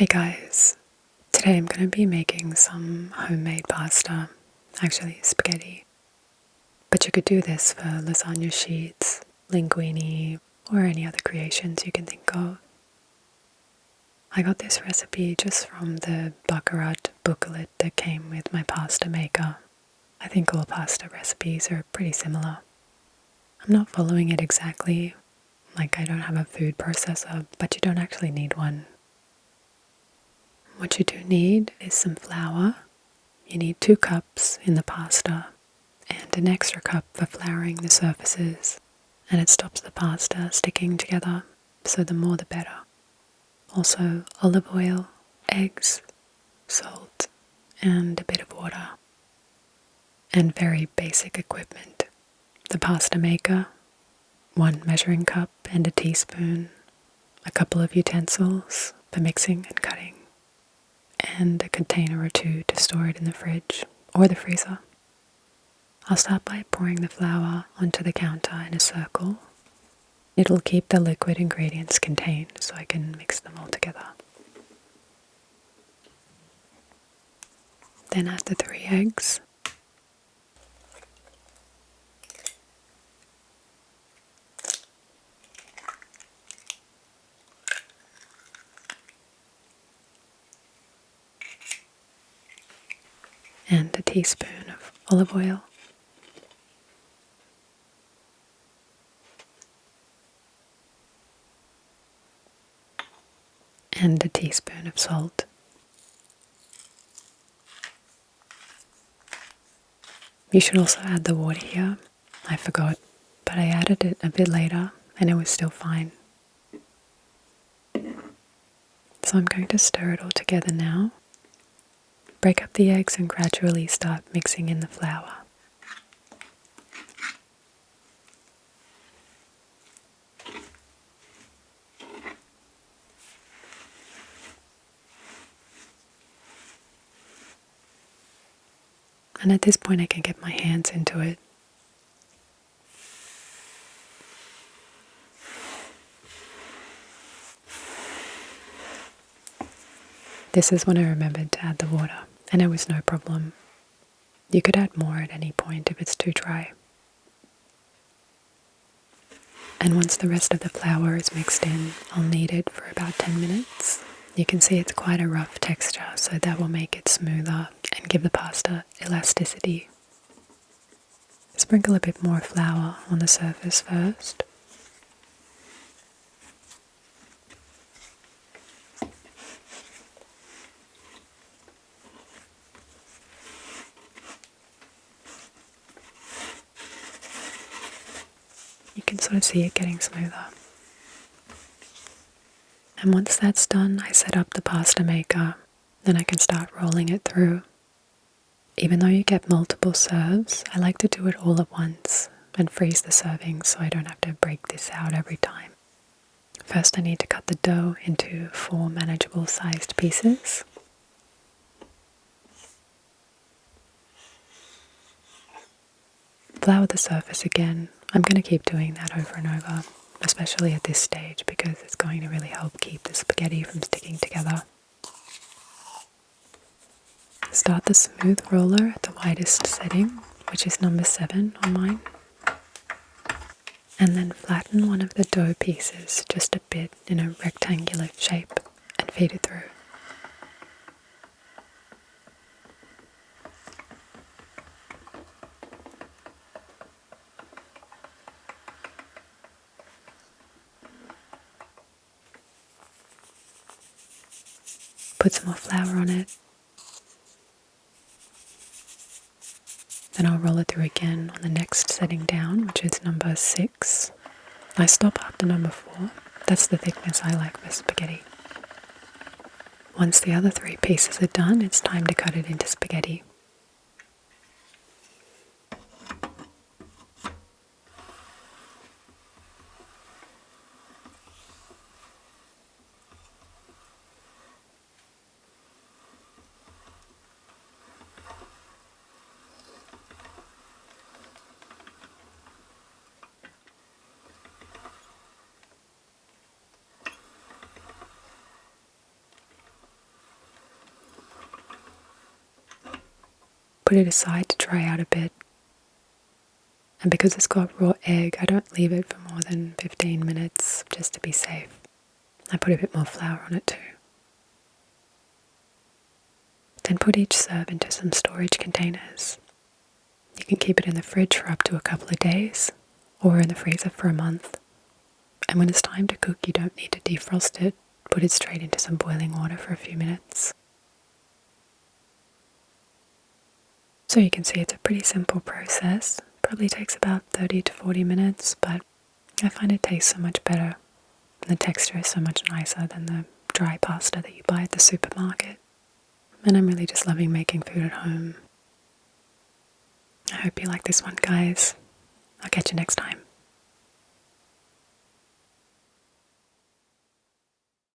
Hey guys, today I'm going to be making some homemade pasta, actually spaghetti. But you could do this for lasagna sheets, linguine, or any other creations you can think of. I got this recipe just from the Baccarat booklet that came with my pasta maker. I think all pasta recipes are pretty similar. I'm not following it exactly, like I don't have a food processor, but you don't actually need one. What you do need is some flour. You need 2 cups in the pasta and an extra cup for flouring the surfaces, and it stops the pasta sticking together, so the more the better. Also olive oil, eggs, salt, and a bit of water. And very basic equipment. The pasta maker, 1 measuring cup and a teaspoon, a couple of utensils for mixing and cutting, and a container or 2 to store it in the fridge or the freezer. I'll start by pouring the flour onto the counter in a circle. It'll keep the liquid ingredients contained so I can mix them all together. Then add the 3 eggs. And a teaspoon of olive oil. And a teaspoon of salt. You should also add the water here. I forgot, but I added it a bit later and it was still fine. So I'm going to stir it all together now. Break up the eggs and gradually start mixing in the flour. And at this point I can get my hands into it. This is when I remembered to add the water, and it was no problem. You could add more at any point if it's too dry. And once the rest of the flour is mixed in, I'll knead it for about 10 minutes. You can see it's quite a rough texture, so that will make it smoother and give the pasta elasticity. Sprinkle a bit more flour on the surface first. You can sort of see it getting smoother. And once that's done, I set up the pasta maker. Then I can start rolling it through. Even though you get multiple serves, I like to do it all at once and freeze the servings so I don't have to break this out every time. First I need to cut the dough into 4 manageable sized pieces. Flour the surface again. I'm going to keep doing that over and over, especially at this stage because it's going to really help keep the spaghetti from sticking together. Start the smooth roller at the widest setting, which is number 7 on mine. And then flatten one of the dough pieces just a bit in a rectangular shape and feed it through. Put some more flour on it. Then I'll roll it through again on the next setting down, which is number 6. I stop after number 4. That's the thickness I like for spaghetti. Once the other 3 pieces are done, it's time to cut it into spaghetti. put it aside to dry out a bit. And because it's got raw egg, I don't leave it for more than 15 minutes just to be safe. I put a bit more flour on it too. Then put each serve into some storage containers. You can keep it in the fridge for up to a couple of days, or in the freezer for a month. And when it's time to cook, you don't need to defrost it. Put it straight into some boiling water for a few minutes. So you can see it's a pretty simple process. Probably takes about 30 to 40 minutes, but I find it tastes so much better. And the texture is so much nicer than the dry pasta that you buy at the supermarket. And I'm really just loving making food at home. I hope you like this one, guys. I'll catch you next time.